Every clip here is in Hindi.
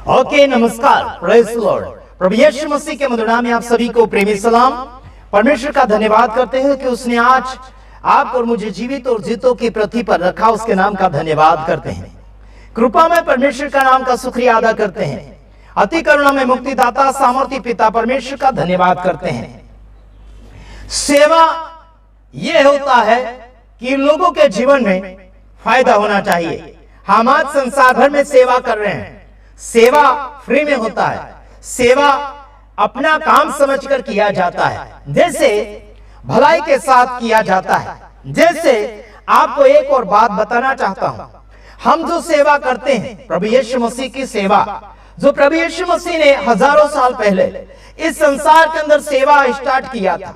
ओके, नमस्कार, प्रेज़ द लॉर्ड। प्रभु यीशु मसीह के मधुर नाम में आप सभी को प्रेमी सलाम। परमेश्वर का धन्यवाद करते हैं कि उसने आज आप और मुझे जीवित और जीतों की पृथ्वी पर रखा। उसके नाम का धन्यवाद करते हैं। कृपा में परमेश्वर का नाम का शुक्रिया अदा करते हैं। अति करुणा में मुक्तिदाता सामर्थ्य पिता परमेश्वर का धन्यवाद करते हैं। सेवा यह होता है कि लोगों के जीवन में फायदा होना चाहिए। हम आज संसार भर में सेवा कर रहे हैं। सेवा फ्री में होता है। सेवा अपना काम समझकर किया जाता है, जैसे भलाई के साथ किया जाता है। जैसे आपको एक और बात बताना चाहता हूं, हम जो सेवा करते हैं प्रभु यीशु मसीह की सेवा, जो प्रभु यीशु मसीह ने हजारों साल पहले इस संसार के अंदर सेवा स्टार्ट किया था,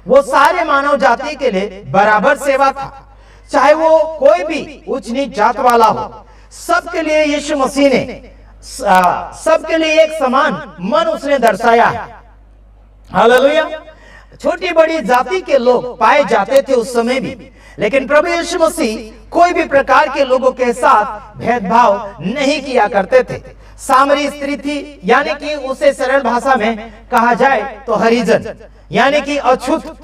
वो सारे मानव जाति के लिए बराबर सेवा था। चाहे वो कोई भी उच्च नीच जात वाला हो, सबके लिए यीशु मसीह ने सबके लिए एक समान मन उसने दर्शाया है। हालेलुया। छोटी बड़ी जाति के लोग पाए जाते थे उस समय भी, लेकिन प्रभु यीशु मसीह कोई भी प्रकार के लोगों के साथ भेदभाव नहीं किया करते थे। सामरी स्त्री थी, यानी कि उसे सरल भाषा में कहा जाए तो हरिजन, यानी कि अछूत,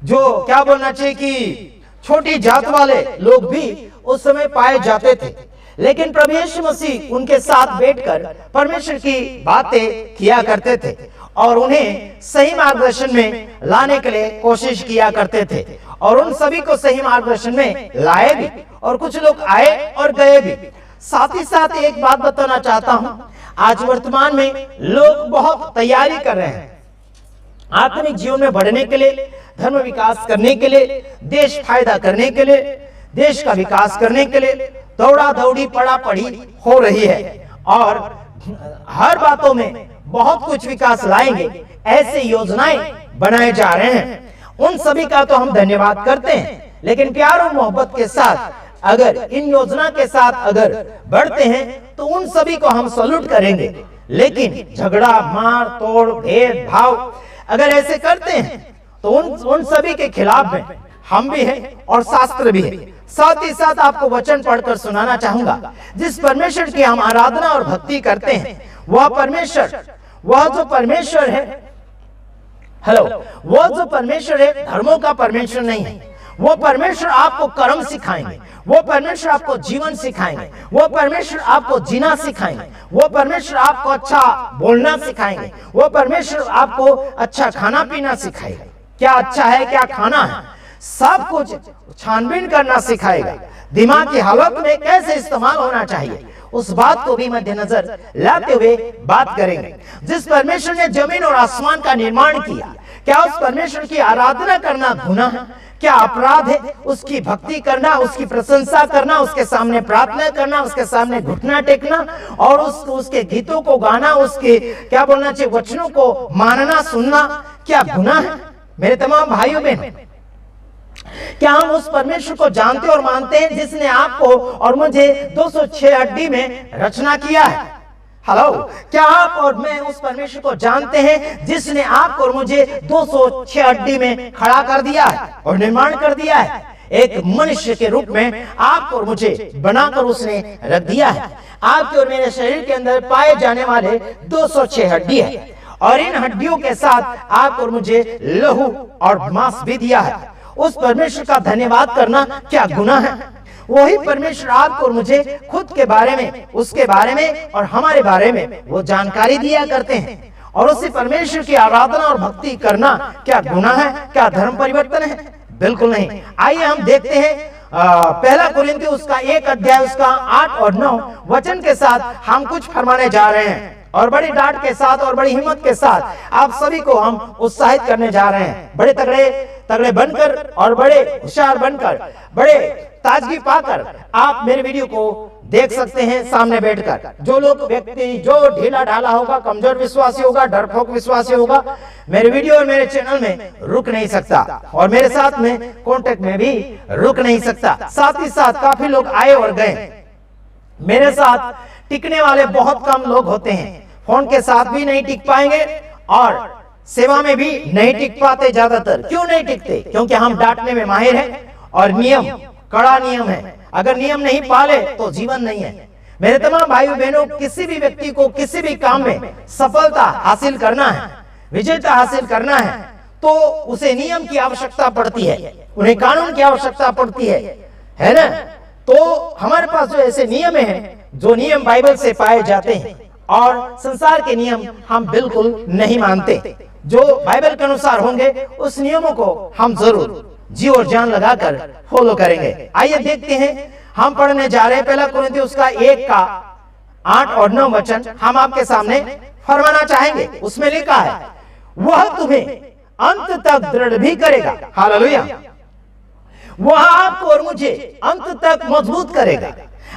जो क्या बोलना चाहिए कि छोटी जात वाले लोग भी उस समय पाए जाते थे। लेकिन प्रभु यीशु मसीह उनके साथ बैठकर परमेश्वर की बातें किया करते थे और उन्हें सही मार्गदर्शन में लाने के लिए कोशिश किया करते थे, और उन सभी को सही मार्गदर्शन में लाए भी, और कुछ लोग आए और गए भी। साथ ही साथ एक बात बताना चाहता हूं, आज वर्तमान में लोग बहुत तैयारी कर रहे हैं आत्मिक जीवन में बढ़ने के लिए, धर्म विकास करने के लिए, देश फायदा करने के लिए, देश का विकास करने के लिए दौड़ा दौड़ी पड़ा पड़ी हो रही है, और हर बातों में बहुत कुछ विकास लाएंगे ऐसे योजनाएं बनाए जा रहे हैं। उन सभी का तो हम धन्यवाद करते हैं, लेकिन प्यार और मोहब्बत के साथ अगर इन योजना के साथ अगर बढ़ते हैं तो उन सभी को हम सैल्यूट करेंगे। लेकिन झगड़ा, मार तोड़, भेदभाव अगर ऐसे करते हैं तो उन सभी के खिलाफ में हम भी हैं और शास्त्र भी है। साथ ही साथ आपको वचन पढ़कर सुनाना चाहूंगा। जिस परमेश्वर की हम आराधना और भक्ति करते हैं, वह परमेश्वर, वह जो परमेश्वर है, हेलो, वह जो परमेश्वर है धर्मों का परमेश्वर नहीं है। वो परमेश्वर आपको कर्म सिखाएंगे, वो परमेश्वर आपको जीवन सिखाएंगे, वो परमेश्वर आपको जीना सिखाएंगे, वो परमेश्वर आपको अच्छा बोलना सिखाएंगे, वो परमेश्वर आपको अच्छा खाना पीना सिखाएगा। क्या अच्छा है, क्या खाना है, सब कुछ छानबीन करना सिखाएगा। दिमाग की हालत में कैसे इस्तेमाल होना चाहिए, उस बात को भी मद्देनजर लाते हुए बात करेंगे। जिस परमेश्वर ने जमीन और आसमान का निर्माण किया, क्या उस परमेश्वर की आराधना करना गुनाह है? क्या अपराध है उसकी भक्ति करना, उसकी प्रशंसा करना, उसके सामने प्रार्थना करना, उसके सामने घुटना टेकना और उसके गीतों को गाना, उसके क्या बोलना चाहिए वचनों को मानना सुनना, क्या गुनाह है? मेरे तमाम भाइयों बहनों, क्या हम उस परमेश्वर को जानते और मानते हैं जिसने आपको और मुझे 206 हड्डी में रचना किया है? हेलो, क्या आप और मैं उस परमेश्वर को जानते हैं जिसने आपको और मुझे 206 हड्डी में खड़ा कर दिया है और निर्माण कर दिया है? एक मनुष्य के रूप में आपको और मुझे बनाकर उसने रख दिया है। आपके और मेरे शरीर के अंदर पाए जाने वाले 206 हड्डी है, और इन हड्डियों के साथ आप और मुझे लहू और मांस भी दिया है। उस परमेश्वर का धन्यवाद करना क्या गुनाह है? वही परमेश्वर आपको और मुझे खुद के बारे में, उसके बारे में और हमारे बारे में वो जानकारी दिया करते हैं, और उसी परमेश्वर की आराधना और भक्ति करना क्या गुनाह है? क्या धर्म परिवर्तन है? बिल्कुल नहीं। आइए हम देखते हैं पहला कुरिन्थियों उसका 1 अध्याय उसका 8 और 9 वचन के साथ हम कुछ फरमाने जा रहे हैं, और बड़ी डांट के साथ और बड़ी हिम्मत के साथ आप सभी को हम उत्साहित करने जा रहे हैं। बड़े तगड़े बनकर और बड़े होशियार बनकर, बड़े ताजगी पाकर आप मेरे वीडियो को देख सकते हैं सामने बैठकर। जो लोग व्यक्ति जो ढीला ढाला होगा, कमजोर विश्वासी होगा, डरपोक विश्वासी होगा, मेरे वीडियो और मेरे चैनल में रुक नहीं सकता, और मेरे साथ में कांटेक्ट में भी रुक नहीं सकता। साथ ही साथ काफी लोग आए और गए। मेरे साथ टिकने वाले बहुत कम लोग होते हैं। फोन के साथ भी नहीं टिक पाएंगे और सेवा में भी नहीं टिक पाते। ज्यादातर क्यों नहीं टिकते? क्योंकि हम डांटने में माहिर हैं और नियम, कड़ा नियम है। अगर नियम नहीं पाले तो जीवन नहीं है। मेरे तमाम भाइयों बहनों, किसी भी व्यक्ति को किसी भी काम में सफलता हासिल करना है, विजेता हासिल करना है, तो उसे नियम की आवश्यकता पड़ती है, उन्हें कानून की आवश्यकता पड़ती है ना। तो हमारे पास जो ऐसे नियम हैं, जो नियम बाइबल से पाए जाते हैं, और संसार के नियम हम बिल्कुल नहीं मानते। जो बाइबल के अनुसार होंगे उस नियमों को हम जरूर जी और जान लगाकर फॉलो करेंगे। आइए देखते हैं, हम पढ़ने जा रहे हैं पहला कुरिन्थियों उसका 1 का 8 और 9 वचन हम आपके सामने फरमाना चाहेंगे। उसमें लिखा है, वह तुम्हें अंत तक दृढ़ भी करेगा। हालेलुया। वह आपको और मुझे अंत तक मजबूत करेगा।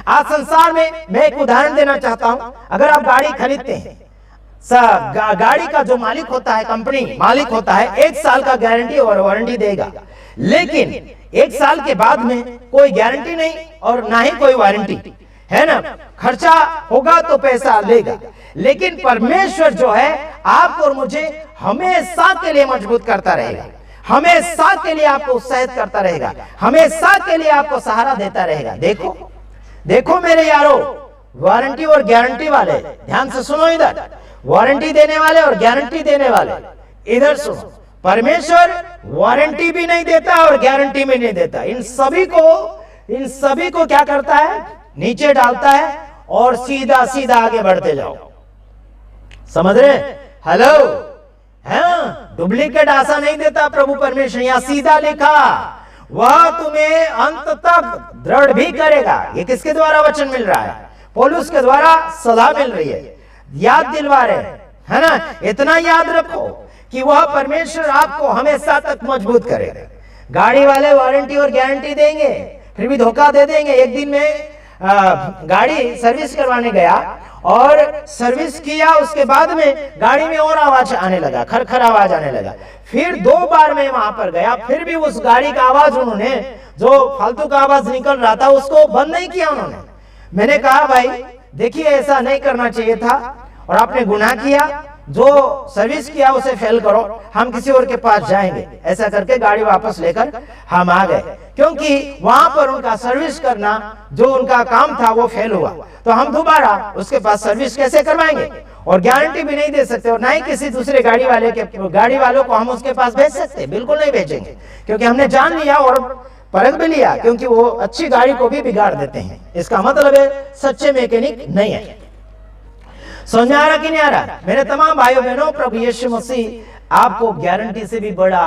आज संसार में मैं एक उदाहरण देना चाहता हूं। अगर आप गाड़ी खरीदते हैं, गाड़ी का जो मालिक होता है, कंपनी मालिक होता है, 1 साल का गारंटी और वारंटी देगा, लेकिन 1 साल के बाद में कोई गारंटी नहीं और ना ही कोई वारंटी, है ना। खर्चा होगा तो पैसा लेगा, लेकिन परमेश्वर जो है आपको और मुझे हमेशा के लिए मजबूत करता रहेगा, हमेशा के लिए आपको उत्साहित करता रहेगा, हमेशा के लिए आपको सहारा देता रहेगा। देखो देखो मेरे यारो, वारंटी और गारंटी वाले, ध्यान से सुनो, इधर वारंटी देने वाले और गारंटी देने वाले, इधर सुनो। परमेश्वर वारंटी भी नहीं देता और गारंटी भी नहीं देता। इन सभी को क्या करता है, नीचे डालता है और सीधा सीधा आगे बढ़ते जाओ। समझ रहे? हेलो, हाँ, डुप्लीकेट आशा नहीं देता प्रभु परमेश्वर। यहां सीधा लिखा, वह तुम्हें अंत तक दृढ़ भी करेगा। ये किसके द्वारा वचन मिल रहा है? पौलुस के द्वारा सलाह मिल रही है, याद दिलवा रहे, है ना। इतना याद रखो कि वह परमेश्वर आपको हमेशा तक मजबूत करेगा। गाड़ी वाले वारंटी और गारंटी देंगे, फिर भी धोखा दे देंगे। एक दिन में गाड़ी सर्विस करवाने गया और सर्विस किया, उसके बाद में गाड़ी में और आवाज आने लगा, खरखर आवाज आने लगा। फिर 2 बार मैं वहां पर गया, फिर भी उस गाड़ी का आवाज उन्होंने, जो फालतू का आवाज निकल रहा था, उसको बंद नहीं किया उन्होंने। मैंने कहा, भाई देखिए, ऐसा नहीं करना चाहिए था और आपने गुनाह किया, जो सर्विस किया उसे फेल करो, हम किसी और के पास जाएंगे। ऐसा करके गाड़ी वापस लेकर हम आ गए, क्योंकि वहां पर उनका सर्विस करना जो उनका काम था वो फेल हुआ। तो हम दोबारा उसके पास सर्विस कैसे करवाएंगे, और गारंटी भी नहीं दे सकते, और ना ही किसी दूसरे गाड़ी वालों को हम उसके पास भेज सकते, बिल्कुल नहीं भेजेंगे, क्योंकि हमने जान लिया और परख भी लिया, क्योंकि वो अच्छी गाड़ी को भी बिगाड़ देते हैं। इसका मतलब है सच्चे मैकेनिक नहीं है। समझ आ रहा कि नहीं आ रहा? मेरे तमाम भाइयों बहनों, प्रभु यीशु मसीह आपको गारंटी से भी बड़ा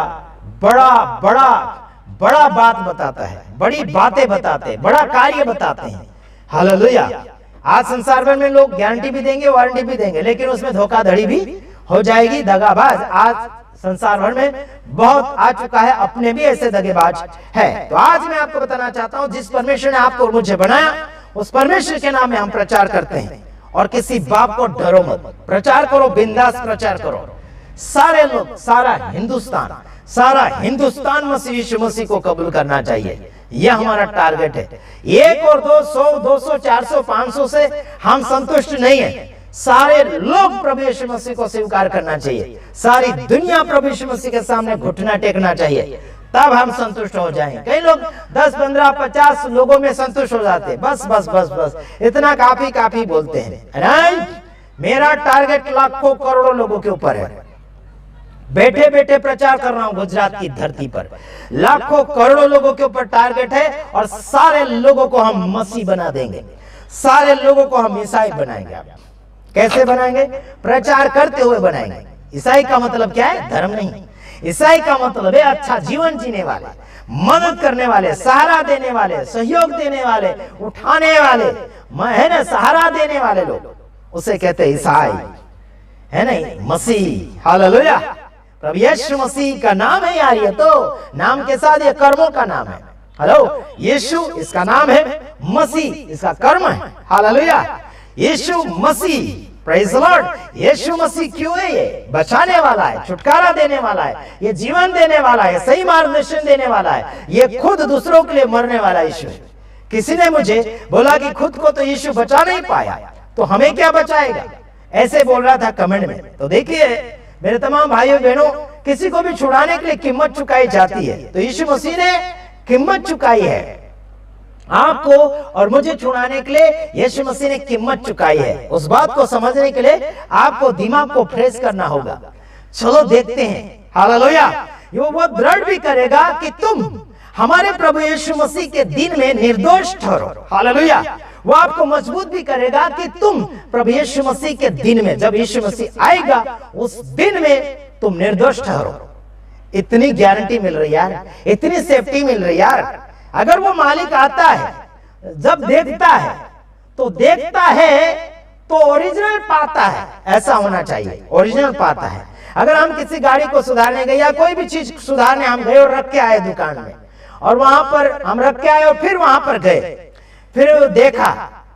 बात बताता है, बड़ी बातें बताते हैं, बड़ा कार्य बताते हैं। हालेलुया। आज संसार भर में लोग गारंटी भी देंगे, वारंटी भी देंगे, लेकिन उसमें धोखाधड़ी भी हो जाएगी, दगाबाज आज संसार भर में बहुत आ चुका है, अपने भी ऐसे दगेबाज है। तो आज मैं आपको बताना चाहता हूं, जिस परमेश्वर ने आपको और मुझे बनाया, उस परमेश्वर के नाम में हम प्रचार करते हैं, और किसी बाप को डरो मत, प्रचार करो, बिंदास प्रचार करो। सारे लोग, सारा हिंदुस्तान मसीह यीशु मसीह को कबूल करना चाहिए। यह हमारा टारगेट है। 1 और 2, 100, 200, 400, 500 से हम संतुष्ट नहीं है। सारे लोग प्रभु यीशु मसीह को स्वीकार करना चाहिए। सारी दुनिया प्रभु यीशु मसीह के सामने घुटना टेकना चाहिए, तब हम संतुष्ट हो जाएंगे। कई लोग 10, 15, 50 लोगों में संतुष्ट हो जाते हैं, बस इतना काफी बोलते हैं। मेरा टारगेट लाखों करोड़ों लोगों के ऊपर है। बैठे बैठे प्रचार कर रहा हूं गुजरात की धरती पर, लाखों करोड़ों लोगों के ऊपर टारगेट है, और सारे लोगों को हम मसीह बना देंगे, सारे लोगों को हम ईसाई बनाएंगे। कैसे बनाएंगे? प्रचार करते हुए बनाएंगे। ईसाई का मतलब क्या है? धर्म नहीं। ईसाई का मतलब है अच्छा जीवन जीने वाले, मदद करने वाले, सहारा देने वाले, सहयोग देने वाले, उठाने वाले, है ना, सहारा देने वाले लोग, उसे कहते हैं ईसाई, है नहीं, मसीह। हालेलुया। प्रभु यीशु मसीह का नाम है यार, ये तो नाम के साथ ये कर्मों का नाम है। हेलो, यीशु इसका नाम है, मसीह इसका कर्म है। हालेलुया। यीशु मसीह, प्रेज़ द लॉर्ड। यीशु मसीह क्यों है? ये बचाने वाला है, छुटकारा देने वाला है, ये जीवन देने वाला है, सही मार्गदर्शन देने वाला है, ये खुद दूसरों के लिए मरने वाला यीशु है। किसी ने मुझे बोला कि खुद को तो यीशु बचा नहीं पाया, तो हमें क्या बचाएगा, ऐसे बोल रहा था कमेंट में। तो देखिए मेरे तमाम भाइयों बहनों, किसी को भी छुड़ाने के लिए कीमत चुकाई जाती है, तो यीशु मसीह ने कीमत चुकाई है। आपको और मुझे छुड़ाने के लिए यीशु मसीह ने कीमत चुकाई है। उस बात को समझने के लिए आपको दिमाग को फ्रेश करना होगा। चलो देखते हैं। हालेलुया। वो दृढ़ भी करेगा कि तुम हमारे प्रभु यीशु मसीह के दिन में निर्दोष ठहरो। हालेलुया। वो आपको मजबूत भी करेगा कि तुम प्रभु यीशु मसीह के दिन में, जब यीशु मसीह आएगा उस दिन में तुम निर्दोष ठहरो। इतनी गारंटी मिल रही यार, इतनी सेफ्टी मिल रही यार। अगर वो मालिक आता है, जब देखता है तो ओरिजिनल पाता है। ऐसा होना चाहिए, ओरिजिनल पाता है। अगर हम किसी गाड़ी को सुधारने गए या कोई भी चीज सुधारने हम गए और रख के आए दुकान में, और वहां पर हम रख के आए और फिर वहां पर गए, फिर देखा,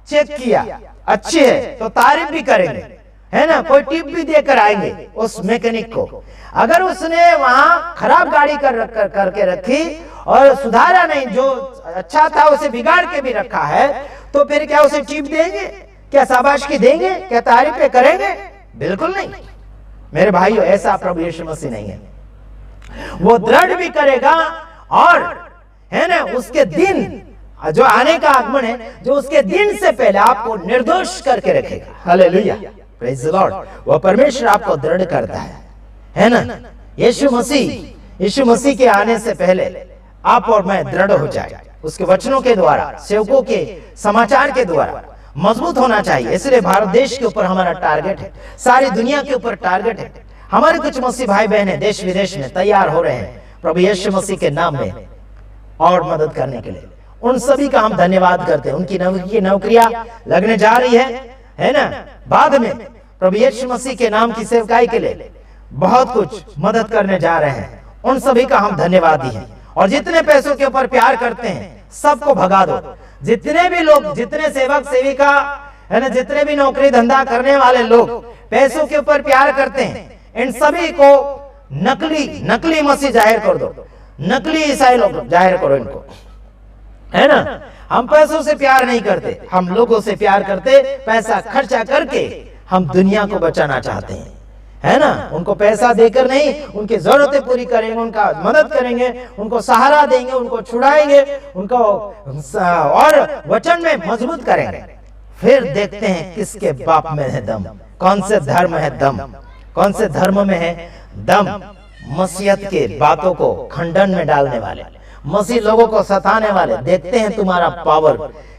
चेक किया, अच्छी है तो तारीफ भी करेंगे, है ना, कोई टिप भी देकर आएंगे उस मैकेनिक को। अगर उसने वहां खराब गाड़ी करके रखी और सुधारा नहीं, जो अच्छा था उसे बिगाड़ के भी रखा है, तो फिर क्या उसे टिप देंगे? क्या शाबाशी देंगे? क्या तारीफें करेंगे? बिल्कुल नहीं मेरे भाइयों, ऐसा प्रभु यीशु मसीह नहीं है। वो दृढ़ भी करेगा और, है ना, उसके दिन जो आने का आगमन है, जो उसके दिन से पहले आपको निर्दोष करके रखेगा। Hallelujah, praise the Lord. वह परमेश्वर आपको दृढ़ करता है ना। यीशु मसीह के आने से पहले आप और मैं दृढ़ हो जाए, उसके वचनों के द्वारा, सेवकों के समाचार के द्वारा मजबूत होना चाहिए। इसलिए भारत देश के ऊपर हमारा टारगेट है, सारी दुनिया के ऊपर टारगेट है। हमारे कुछ मसीह भाई बहन देश विदेश में तैयार हो रहे हैं प्रभु यीशु मसीह के नाम में और मदद करने के लिए। उन सभी का हम धन्यवाद करते हैं। उनकी नौकरियां लगने जा रही है ना। बाद में प्रभु यीशु मसीह के नाम की सेवकाई के लिए बहुत कुछ मदद करने जा रहे हैं। उन सभी का हम धन्यवादी हैं। और जितने पैसों के ऊपर प्यार करते हैं सबको भगा दो। जितने भी लोग, जितने सेवक सेविका, है ना, जितने भी नौकरी धंधा करने वाले लोग पैसों के ऊपर प्यार करते हैं, इन सभी को नकली मसीह जाहिर कर दो, नकली ईसाई लोग जाहिर करो इनको, है ना। हम पैसों से प्यार नहीं करते, हम लोगों से प्यार करते। पैसा खर्चा करके हम दुनिया को बचाना चाहते हैं, है ना। उनको पैसा देकर नहीं, उनकी जरूरतें पूरी करेंगे, उनका मदद करेंगे, उनको सहारा देंगे, उनको छुड़ाएंगे, उनको और वचन में मजबूत करेंगे। फिर देखते हैं किसके बाप में है दम, कौन से धर्म है दम, कौन से धर्म में है दम। मसीहत के बातों को खंडन में डालने वाले, मसीह लोगों को सताने वाले, देखते हैं तुम्हारा पावर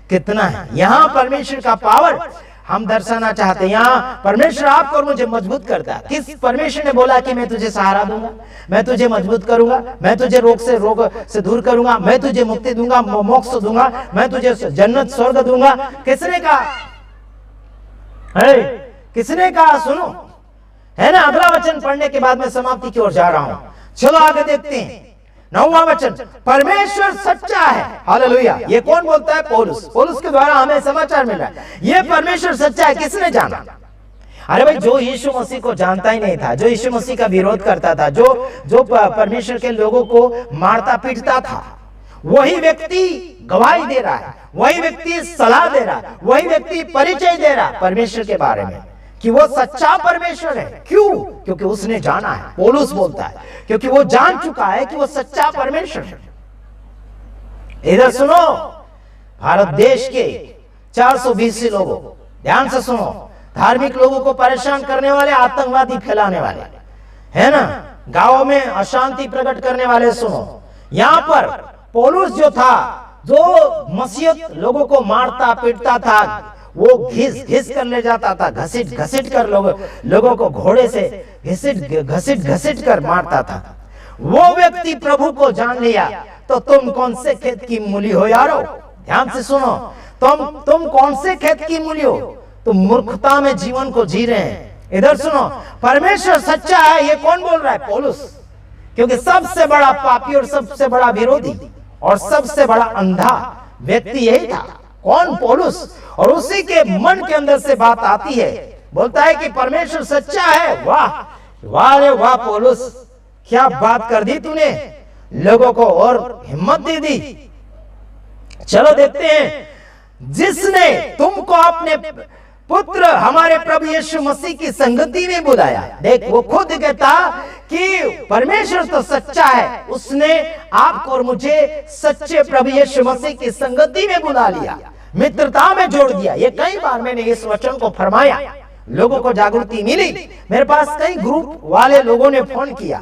कितना है। यहाँ परमेश्वर का पावर हम दर्शाना चाहते हैं। यहाँ परमेश्वर आपको और मुझे मजबूत करता है। किस परमेश्वर ने बोला कि मैं तुझे सहारा दूंगा, मैं तुझे मजबूत करूंगा, मैं तुझे रोग से दूर करूंगा, मैं तुझे मुक्ति दूंगा, मोक्ष दूंगा, मैं तुझे जन्नत स्वर्ग दूंगा? किसने कहा है? किसने कहा? सुनो, है ना। अगला वचन पढ़ने के बाद मैं समाप्ति की ओर जा रहा हूं। चलो आगे देखते हैं। 9वां वचन, परमेश्वर सच्चा है। हालेलुया। ये कौन बोलता है? पौलुस के द्वारा हमें समाचार मिल रहा है। ये परमेश्वर सच्चा है, किसने जाना? अरे भाई, जो यीशु मसीह को जानता ही नहीं था, जो यीशु मसीह का विरोध करता था, जो परमेश्वर के लोगों को मारता पीटता था, वही व्यक्ति गवाही दे रहा है, वही व्यक्ति सलाह दे रहा है, वही व्यक्ति परिचय दे रहा है परमेश्वर के बारे में कि वो सच्चा परमेश्वर है। क्यों? क्योंकि उसने जाना है। पौलुस बोलता है क्योंकि वो जान चुका है कि वो सच्चा परमेश्वर है। इधर सुनो, भारत देश के 420 लोगों, ध्यान से सुनो, धार्मिक लोगों को परेशान करने वाले, आतंकवादी फैलाने वाले, है ना, गांवों में अशांति प्रकट करने वाले, सुनो, यहां पर पौलुस जो था, जो मसीहत लोगों को मारता पीटता था, वो घिस कर ले जाता था, घसीट कर लोगों को घोड़े से घसीट कर मारता था, वो व्यक्ति प्रभु को जान लिया। तो तुम कौन से खेत की मूली हो यारो? ध्यान से सुनो, तुम कौन से खेत की मूली हो? तुम मूर्खता में जीवन को जी रहे हैं। इधर सुनो, परमेश्वर सच्चा है। ये कौन बोल रहा है? पौलुस। क्योंकि सबसे बड़ा पापी और सबसे बड़ा विरोधी और सबसे बड़ा अंधा व्यक्ति यही था। कौन? पौलुस। और उसी के मन के अंदर से बात आती है, बोलता है कि परमेश्वर सच्चा है। वाह वाह रे वाह पौलुस, क्या बात कर दी तूने, लोगों को और हिम्मत दे दी। चलो देखते हैं, जिसने तुमको अपने पुत्र हमारे प्रभु यीशु मसीह की संगति में बुलाया। देख, वो खुद कहता कि परमेश्वर तो सच्चा है, उसने आपको और मुझे सच्चे प्रभु यीशु मसीह की संगति में बुला लिया, मित्रता में जोड़ दिया। ये कई बार मैंने इस वचन को फरमाया, लोगों को जागृति मिली। मेरे पास कई ग्रुप वाले लोगों ने फोन किया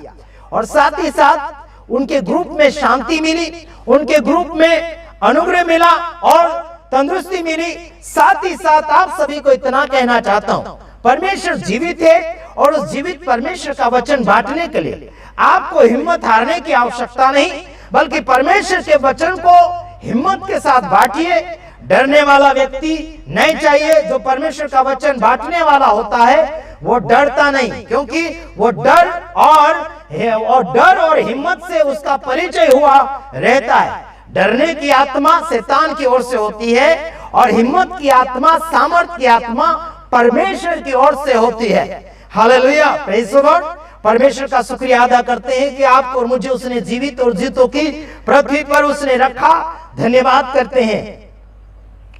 और साथ ही साथ उनके ग्रुप में शांति मिली, उनके ग्रुप में अनुग्रह मिला और तंदुरुस्ती मिली। साथ ही साथ आप सभी को इतना कहना चाहता हूं, परमेश्वर जीवित है और उस जीवित परमेश्वर का वचन बांटने के लिए आपको हिम्मत हारने की आवश्यकता नहीं, बल्कि परमेश्वर के वचन को हिम्मत के साथ बांटिए। डरने वाला व्यक्ति नहीं चाहिए। जो परमेश्वर का वचन बांटने वाला होता है वो डरता नहीं, क्योंकि वो डर और हिम्मत से उसका परिचय हुआ रहता है। डरने की आत्मा शैतान की ओर से होती है और हिम्मत की आत्मा, सामर्थ की आत्मा परमेश्वर की ओर से होती है। Hallelujah, praise the Lord. परमेश्वर का शुक्रिया अदा करते हैं कि आपको और मुझे उसने जीवित और जीतों की पृथ्वी पर उसने रखा। धन्यवाद करते हैं।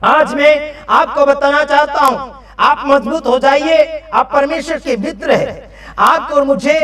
आज मैं आपको बताना चाहता हूं, आप मजबूत हो जाइए। आप परमेश्वर के मित्र हैं। आपको और मुझे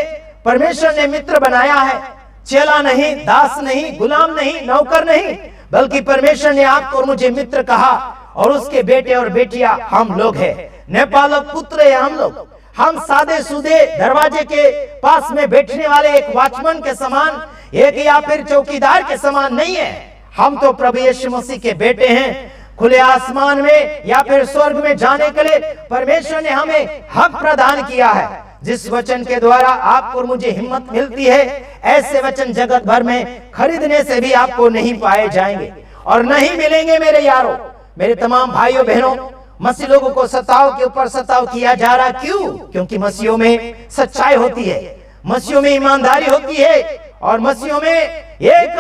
परमेश्वर ने मित्र बनाया है। चेला नहीं, दास नहीं, गुलाम नहीं, नौकर नहीं, बल्कि परमेश्वर ने आपको और मुझे मित्र कहा और उसके बेटे और बेटियां हम लोग हैं। नेपालक पुत्र है हम लोग। हम सादे सूदे दरवाजे के पास में बैठने वाले एक वॉचमैन के समान, एक या फिर चौकीदार के समान नहीं है। हम तो प्रभु यीशु मसीह के बेटे हैं। खुले आसमान में या फिर स्वर्ग में जाने के लिए परमेश्वर ने हमें हक प्रदान किया है। जिस वचन के द्वारा आपको और मुझे हिम्मत मिलती है, ऐसे वचन जगत भर में खरीदने से भी आपको नहीं पाए जाएंगे और नहीं मिलेंगे। मेरे यारों, मेरे तमाम भाइयों बहनों, मसीह लोगों को सताव के ऊपर सताव किया जा रहा। क्यों? क्योंकि मसीहों में सच्चाई होती है, मसीहों में ईमानदारी होती है और मसीहों में एक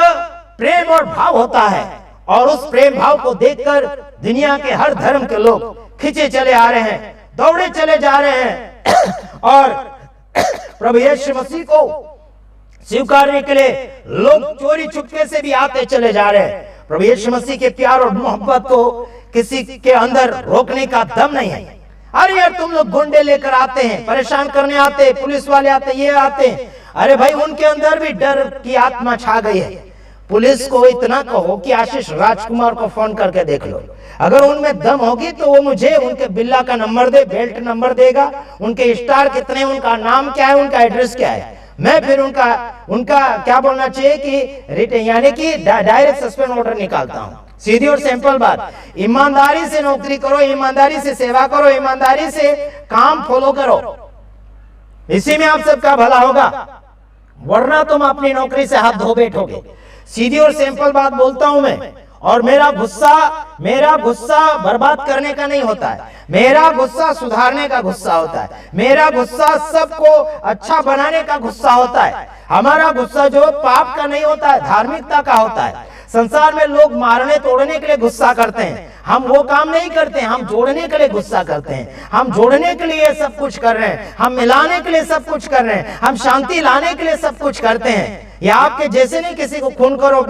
प्रेम और भाव होता है। और उस प्रेम भाव को देखकर दुनिया के हर धर्म के लोग खिंचे चले आ रहे हैं, दौड़े चले जा रहे हैं और प्रभु यीशु मसीह को स्वीकारने के लिए लोग चोरी छुपके से भी आते चले जा रहे हैं। प्रभु यीशु मसीह के प्यार और मोहब्बत को किसी के अंदर रोकने का दम नहीं है। अरे यार, तुम लोग गुंडे लेकर आते हैं, परेशान करने आते हैं, पुलिस वाले आते हैं, ये आते हैं। अरे भाई, उनके अंदर भी डर की आत्मा छा गई है। पुलिस को इतना कहो कि आशीष राजकुमार को फोन करके देख लो, अगर उनमें दम होगी तो वो मुझे उनके बिल्ला का नंबर दे, बेल्ट नंबर देगा, उनके स्टार कितने, उनका नाम क्या है, उनका एड्रेस क्या है। मैं फिर उनका क्या बोलना चाहिए कि रिटर्न यानी कि डायरेक्ट सस्पेंड ऑर्डर निकालता हूं। सीधी और सिंपल बात, ईमानदारी से नौकरी करो, ईमानदारी से सेवा करो, ईमानदारी से काम फॉलो करो, इसी में आप सबका भला होगा, वरना तुम अपनी नौकरी से हाथ धो बैठोगे। सीधी और सिंपल बात बोलता हूं मैं। और मेरा गुस्सा बर्बाद करने का नहीं होता है, मेरा गुस्सा सुधारने का गुस्सा होता है, मेरा गुस्सा सबको अच्छा बनाने का गुस्सा होता है। हमारा गुस्सा जो पाप का नहीं होता है, धार्मिकता का होता है। संसार में लोग मारने तोड़ने के लिए गुस्सा करते हैं, हम वो काम नहीं करते हैं, हम जोड़ने के लिए गुस्सा करते हैं। हम जोड़ने के लिए सब कुछ कर रहे हैं, हम मिलाने के लिए सब कुछ कर रहे हैं, हम शांति लाने के लिए सब कुछ करते हैं। या आपके जैसे नहीं किसी को खून करो,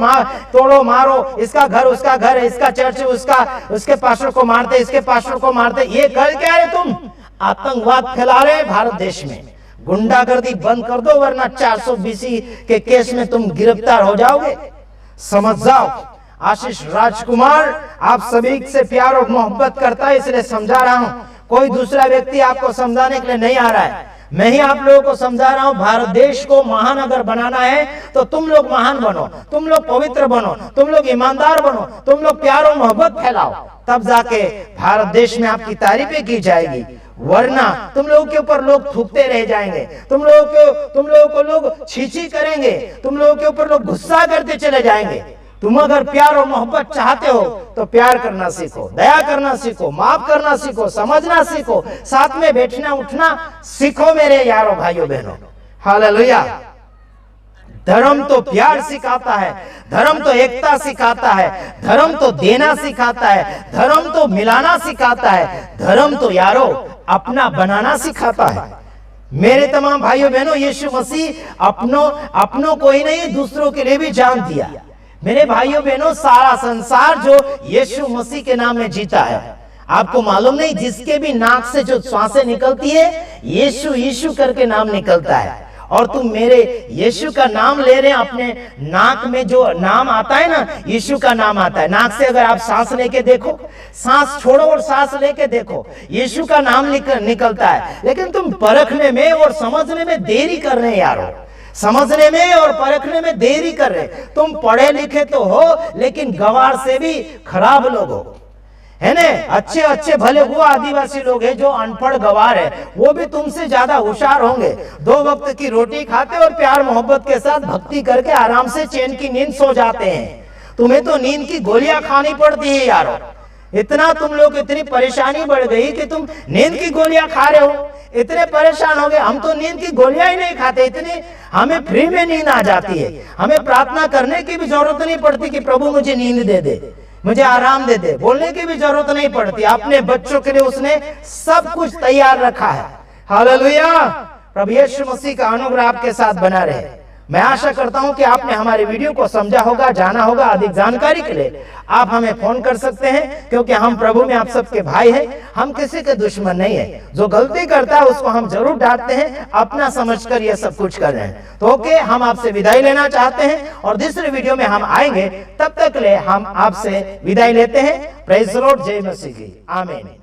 तोड़ो, मारो, इसका घर उसका घर है, इसका चर्च उसके पास्टर को मारते, इसके पास्टर को मारते। ये कर क्या रहे तुम? आतंकवाद फैला रहे हैं भारत देश में। गुंडागर्दी बंद कर दो, वरना 420 के केस में तुम गिरफ्तार हो जाओगे। समझ जाओ। आशीष राजकुमार आप सभी से प्यार और मोहब्बत करता है, इसलिए समझा रहा हूं। कोई दूसरा व्यक्ति आपको समझाने के लिए नहीं आ रहा है, मैं ही आप लोगों को समझा रहा हूं। भारत देश को महान अगर बनाना है तो तुम लोग महान बनो, तुम लोग पवित्र बनो, तुम लोग ईमानदार बनो, तुम लोग प्यार और मोहब्बत फैलाओ, तब जाके भारत देश में आपकी तारीफें की जाएगी। वरना तुम लोगों के ऊपर लोग थूकते रह जाएंगे, तुम लोगों को लोग छीछी करेंगे, तुम लोगों के ऊपर लोग गुस्सा करते चले जाएंगे। तुम अगर प्यार और मोहब्बत चाहते हो तो प्यार करना सीखो, दया करना सीखो, माफ करना सीखो, समझना सीखो, साथ में बैठना उठना सीखो मेरे यारों भाइयों बहनों। हालेलुया। धर्म तो प्यार सिखाता है, धर्म तो एकता सिखाता है, धर्म तो देना सिखाता है, धर्म तो मिलाना सिखाता है, धर्म तो यारो अपना बनाना सिखाता है। मेरे तमाम भाइयों बहनों, यीशु मसीह अपनों को ही नहीं दूसरों के लिए भी जान दिया। मेरे भाइयों बहनों, सारा संसार जो यीशु मसीह के नाम में जीता है, आपको मालूम नहीं, जिसके भी नाक से जो श्वासें निकलती है, यीशु यीशु करके नाम निकलता है। और तुम मेरे यीशु का नाम ले रहे हैं। अपने नाक में जो नाम आता है ना, यीशु का नाम आता है। नाक से अगर आप सांस लेके देखो, सांस छोड़ो और सांस लेके देखो, यीशु का नाम निकलता है। लेकिन तुम परखने में और समझने में देरी कर रहे हैं यारो, समझने में और परखने में देरी कर रहे। तुम पढ़े लिखे तो हो, लेकिन गवार से भी खराब लोग हो, है ना। अच्छे अच्छे भले वो आदिवासी लोग हैं जो अनपढ़ गवार है, वो भी तुमसे ज्यादा होशियार होंगे। 2 वक्त की रोटी खाते और प्यार मोहब्बत के साथ भक्ति करके आराम से चैन की नींद सो जाते हैं। तुम्हें तो नींद की गोलियां खानी पड़ती है यारो। इतना तुम लोग, इतनी परेशानी बढ़ गई कि तुम नींद की गोलियां खा रहे हो, इतने परेशान हो गए। हम तो नींद की गोलियां ही नहीं खाते, इतनी हमें फ्री में नींद आ जाती है। हमें प्रार्थना करने की भी जरूरत नहीं पड़ती कि प्रभु मुझे नींद दे दे, मुझे आराम दे दे, बोलने की भी जरूरत नहीं पड़ती। अपने बच्चों के लिए उसने सब कुछ तैयार रखा है। हालेलुया। प्रभु यीशु मसीह का अनुग्रह आपके साथ बना रहे। मैं आशा करता हूं कि आपने हमारे वीडियो को समझा होगा, जाना होगा। अधिक जानकारी के लिए आप हमें फोन कर सकते हैं, क्योंकि हम प्रभु में आप सबके भाई हैं। हम किसी के दुश्मन नहीं है। जो गलती करता है उसको हम जरूर डांटते हैं, अपना समझकर ये सब कुछ कर रहे हैं। तो ओके, हम आपसे विदाई लेना चाहते हैं और दूसरे वीडियो में हम आएंगे। तब तक ले हम आपसे विदाई लेते हैं। Praise the Lord. जय मसीह की। आमीन।